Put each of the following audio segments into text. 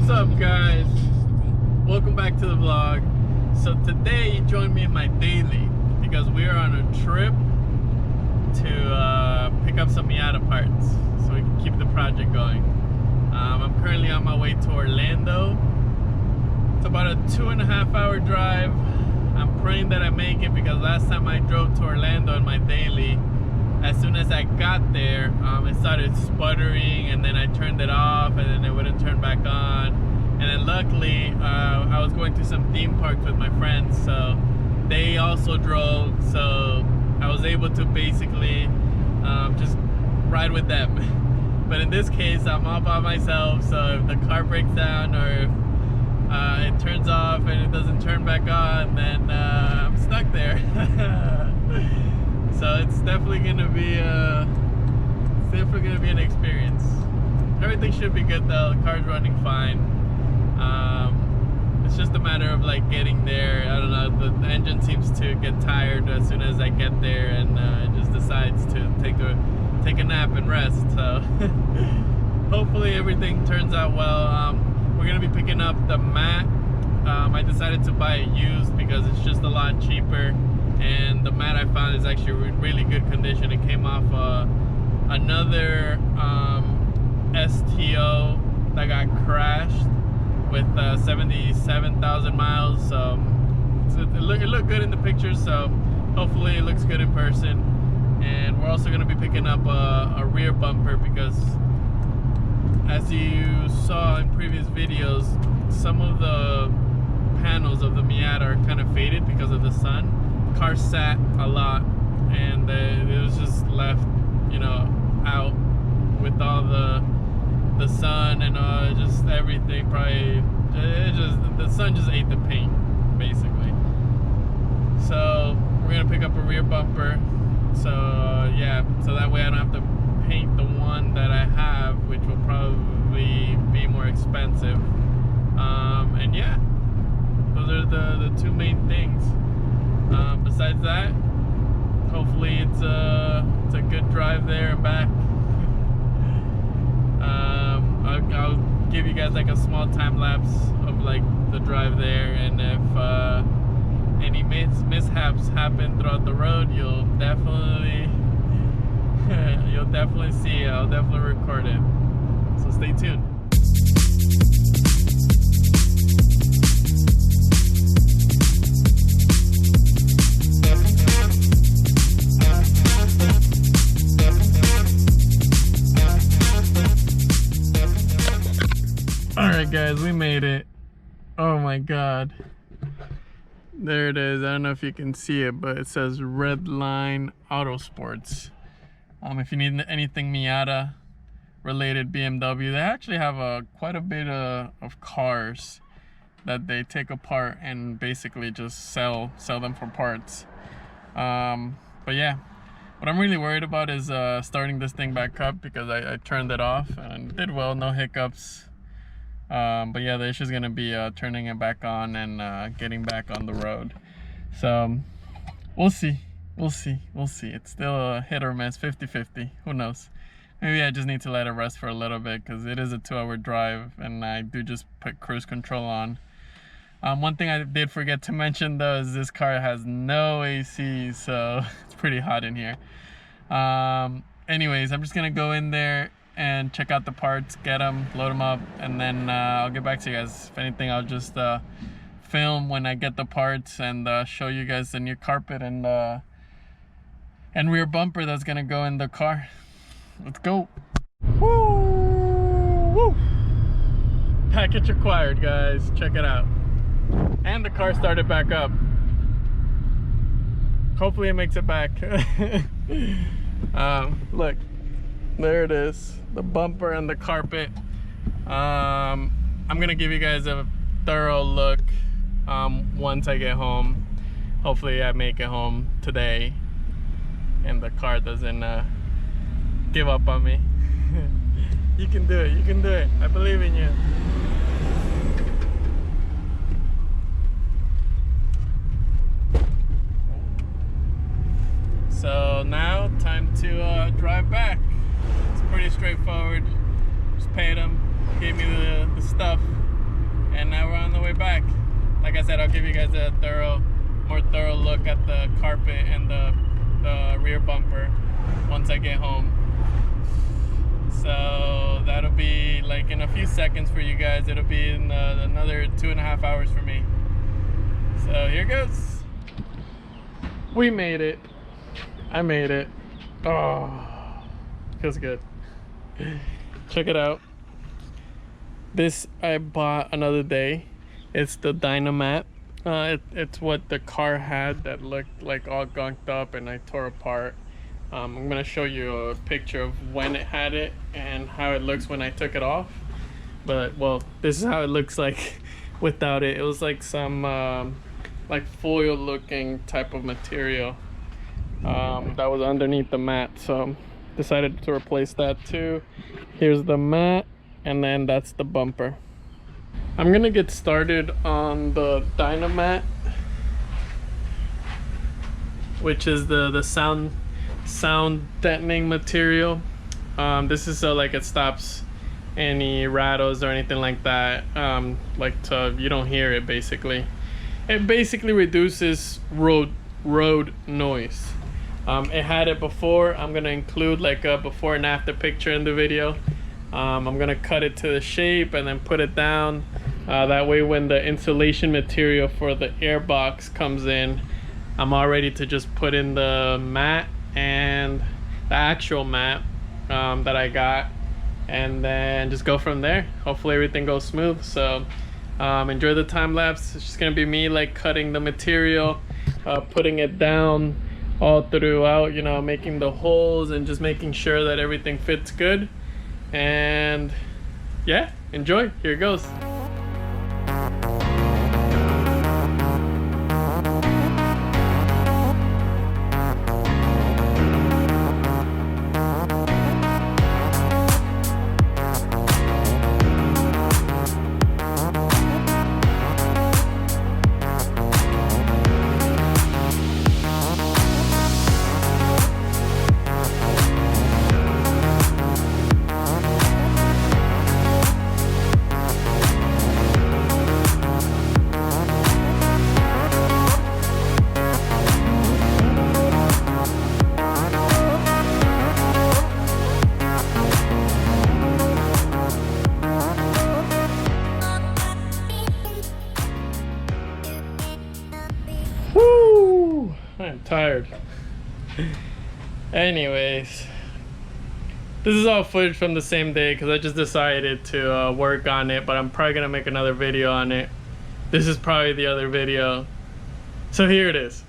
What's up, guys? Welcome back to the vlog. So today you joined me in my daily because we are on a trip to pick up some Miata parts so we can keep the project going. I'm currently on my way to Orlando. It's about a 2.5 hour drive. I'm praying that I make it because last time I drove to Orlando in my daily, as soon as I got there, it started sputtering, and then I turned it off, and then it wouldn't turn back on. And then luckily, I was going to some theme parks with my friends, so they also drove, so I was able to basically just ride with them. But in this case, I'm all by myself, so if the car breaks down or if it turns off and it doesn't turn back on, then I'm stuck there. So it's definitely gonna be an experience. Everything should be good though. The car's running fine. It's just a matter of like getting there. I don't know. The engine seems to get tired as soon as I get there, and it just decides to take a nap and rest. So hopefully everything turns out well. We're gonna be picking up the mat. I decided to buy it used because it's just a lot cheaper. And the mat I found is actually in really good condition. It came off another STO that got crashed with 77,000 miles. So it looked good in the pictures, so hopefully it looks good in person. And we're also going to be picking up a rear bumper because, as you saw in previous videos, some of the panels of the Miata are kind of faded because of the sun. Car sat a lot, and it was just left, you know, out with all the sun and just everything. Probably the sun just ate the paint basically. So we're gonna pick up a rear bumper, so yeah, so that way I don't have to paint the one that I have, which will probably be more expensive. And yeah, those are the two main things. Besides that, hopefully it's a good drive there and back. I'll give you guys like a small time lapse of like the drive there, and if any mishaps happen throughout the road, you'll definitely see it. I'll definitely record it. So stay tuned. Alright guys, we made it. Oh my god. There it is. I don't know if you can see it, but it says Red Line Auto Sports. If you need anything Miata related, BMW, they actually have quite a bit of cars that they take apart and basically just sell them for parts. But yeah, what I'm really worried about is starting this thing back up because I turned it off and it did well, no hiccups. But yeah, the issue is going to be turning it back on and getting back on the road. So we'll see. It's still a hit or miss, 50-50. Who knows? Maybe I just need to let it rest for a little bit because it is a 2-hour drive and I do just put cruise control on. One thing I did forget to mention though is this car has no AC, so it's pretty hot in here. Anyways, I'm just going to go in there and check out the parts, get them, load them up, and then I'll get back to you guys. If anything, I'll just film when I get the parts and show you guys the new carpet and rear bumper that's gonna go in the car. Let's go. Woo! Woo! Package acquired, guys. Check it out. And the car started back up. Hopefully it makes it back. Look. There it is, the bumper and the carpet. I'm gonna give you guys a thorough look once I get home. Hopefully I make it home today and the car doesn't give up on me. You can do it, I believe in you. So now time to drive back. It's pretty straightforward. Just paid him, gave me the stuff, and now we're on the way back. Like I said, I'll give you guys a more thorough look at the carpet and the rear bumper once I get home. So that'll be like in a few seconds for you guys. It'll be in another 2.5 hours for me. So here goes. We made it. I made it. Oh, feels good. Check it out. This I bought another day. It's the Dynamat. It's what the car had that looked like all gunked up and I tore apart. I'm gonna show you a picture of when it had it and how it looks when I took it off. But well, this is how it looks like without it. It was like some like foil looking type of material that was underneath the mat, so decided to replace that too. Here's the mat, and then that's the bumper. I'm gonna get started on the Dynamat, which is the sound deadening material. This is so like it stops any rattles or anything like that, like you don't hear it. Basically it basically reduces road noise. It had it before. I'm gonna include like a before and after picture in the video. I'm gonna cut it to the shape and then put it down, that way when the insulation material for the air box comes in, I'm all ready to just put in the mat and the actual mat that I got, and then just go from there. Hopefully everything goes smooth. So enjoy the time lapse. It's just gonna be me like cutting the material, putting it down all throughout, you know, making the holes and just making sure that everything fits good. And yeah, enjoy. Here it goes. Woo! I'm tired. Anyways, this is all footage from the same day because I just decided to work on it, but I'm probably gonna make another video on it. This is probably the other video. So here it is.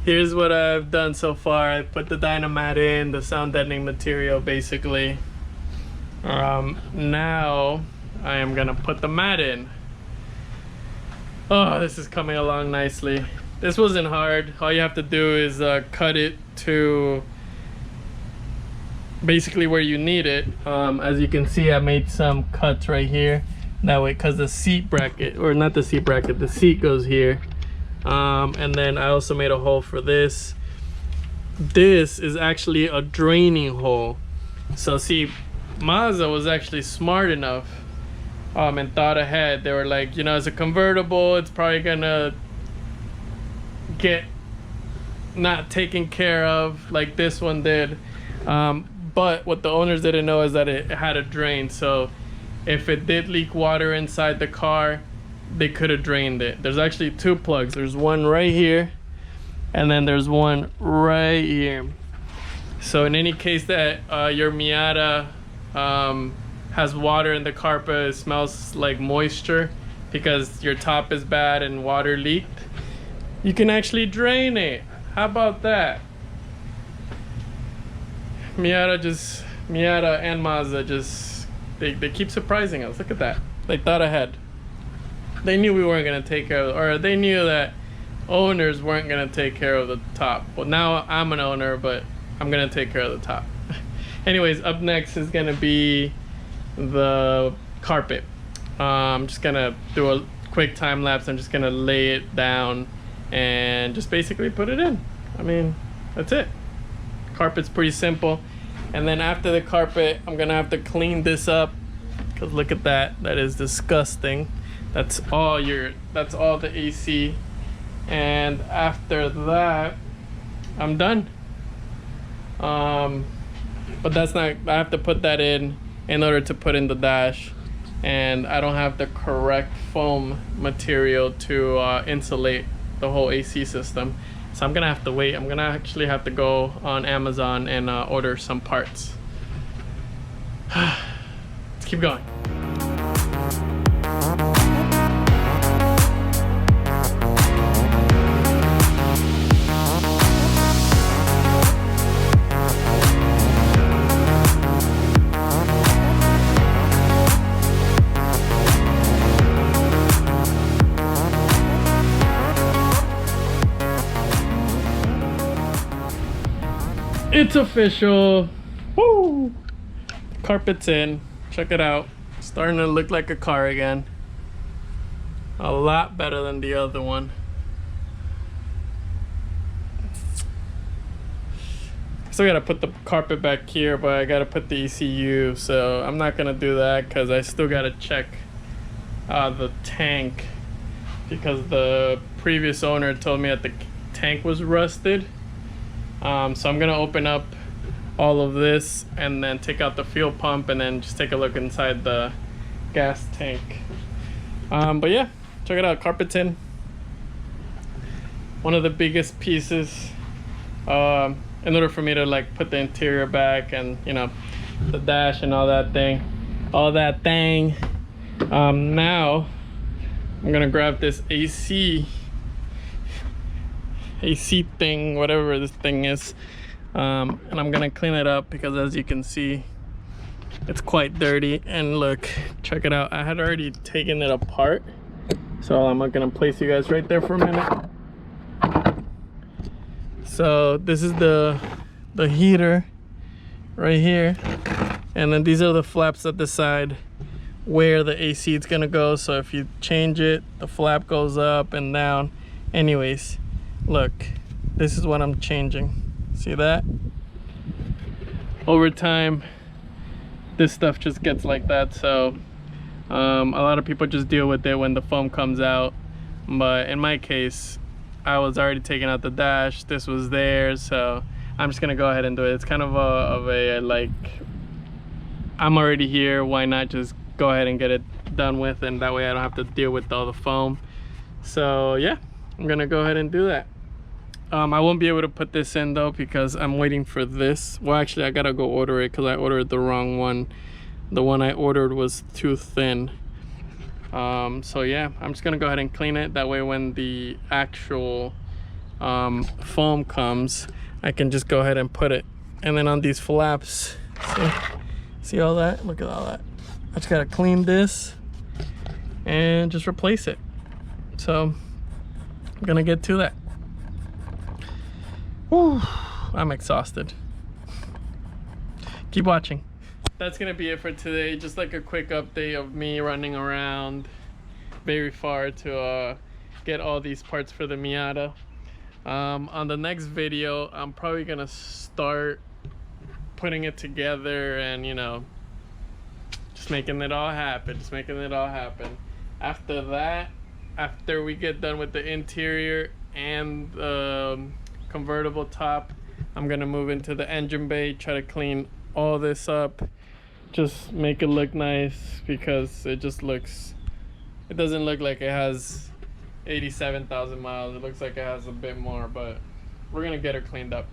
Here's what I've done so far. I put the Dynamat in, the sound deadening material basically. Now I am gonna put the mat in. Oh, this is coming along nicely. This wasn't hard. All you have to do is cut it to basically where you need it. As you can see, I made some cuts right here. That way, because the seat bracket, or not the seat bracket, the seat goes here. And then I also made a hole for this. This is actually a draining hole. So see, Mazda was actually smart enough and thought ahead. They were like, you know, as a convertible, it's probably gonna get not taken care of like this one did. But what the owners didn't know is that it had a drain. So if it did leak water inside the car, they could have drained it. There's actually two plugs. There's one right here, and then there's one right here. So in any case that your Miata has water in the carpet, it smells like moisture because your top is bad and water leaked, you can actually drain it. How about that? Miata and Mazda just they keep surprising us. Look at that. They thought ahead. They knew we weren't gonna take care of, or they knew that owners weren't gonna take care of the top. Well, now I'm an owner, but I'm gonna take care of the top. Anyways, up next is gonna be the carpet. I'm just gonna do a quick time lapse. I'm just gonna lay it down and just basically put it in. I mean, that's it. Carpet's pretty simple. And then after the carpet, I'm gonna have to clean this up because look at that. That is disgusting. That's all the AC. And after that, I'm done. But that's not, I have to put that in order to put in the dash, and I don't have the correct foam material to insulate the whole AC system, so I'm gonna have to wait. I'm gonna actually have to go on Amazon and order some parts. Let's keep going. It's official. Woo! Carpet's in. Check it out. Starting to look like a car again. A lot better than the other one. Still gotta put the carpet back here, but I gotta put the ECU, so I'm not gonna do that because I still gotta check the tank, because the previous owner told me that the tank was rusted. So I'm gonna open up all of this and then take out the fuel pump and then just take a look inside the gas tank. But yeah, check it out. Carpet's in. One of the biggest pieces in order for me to like put the interior back and, you know, the dash and all that thing. Now I'm gonna grab this AC thing, whatever this thing is, and I'm gonna clean it up because, as you can see, it's quite dirty. And look, check it out. I had already taken it apart, so I'm gonna place you guys right there for a minute. So this is the heater right here, and then these are the flaps at the side where the AC is gonna go. So if you change it, the flap goes up and down. Anyways, look, this is what I'm changing. See that? Over time, this stuff just gets like that. So a lot of people just deal with it when the foam comes out. But in my case, I was already taking out the dash. This was there, so I'm just gonna go ahead and do it. It's kind of a like, I'm already here, why not just go ahead and get it done with, and that way I don't have to deal with all the foam. So yeah, I'm gonna go ahead and do that. I won't be able to put this in though because I'm waiting for this. Well, actually I gotta go order it because I ordered the wrong one. The one I ordered was too thin. So yeah, I'm just gonna go ahead and clean it. That way when the actual foam comes, I can just go ahead and put it. And then on these flaps, see all that? Look at all that. I just gotta clean this and just replace it. So I'm gonna get to that. Whew, I'm exhausted. Keep watching. That's gonna be it for today. Just like a quick update of me running around very far to get all these parts for the Miata. On the next video, I'm probably gonna start putting it together and, you know, just making it all happen. After that, after we get done with the interior and convertible top, I'm gonna move into the engine bay, try to clean all this up, just make it look nice, because it just looks, it doesn't look like it has 87,000 miles. It looks like it has a bit more, but we're gonna get her cleaned up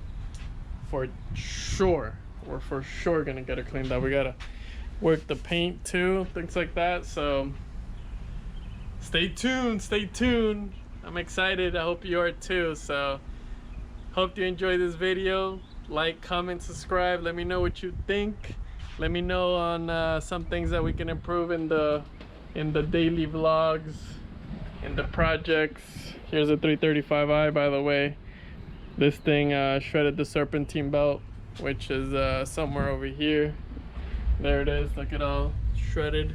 for sure. We're for sure gonna get her cleaned up. We gotta work the paint too, things like that. So stay tuned. I'm excited. I hope you are too. So hope you enjoy this video. Like, comment, subscribe. Let me know what you think. Let me know on some things that we can improve in the daily vlogs, in the projects. Here's a 335i, by the way. This thing shredded the serpentine belt, which is somewhere over here. There it is. Look at all shredded.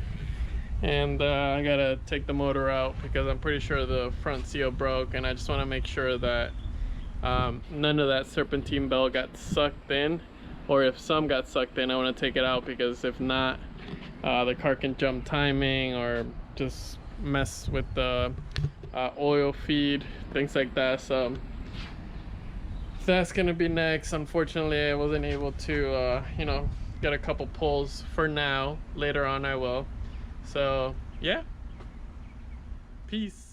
And I gotta take the motor out because I'm pretty sure the front seal broke, and I just want to make sure that none of that serpentine belt got sucked in, or if some got sucked in, I want to take it out, because if not, the car can jump timing or just mess with the oil feed, things like that. So that's gonna be next. Unfortunately, I wasn't able to you know, get a couple pulls for now. Later on I will. So yeah, peace.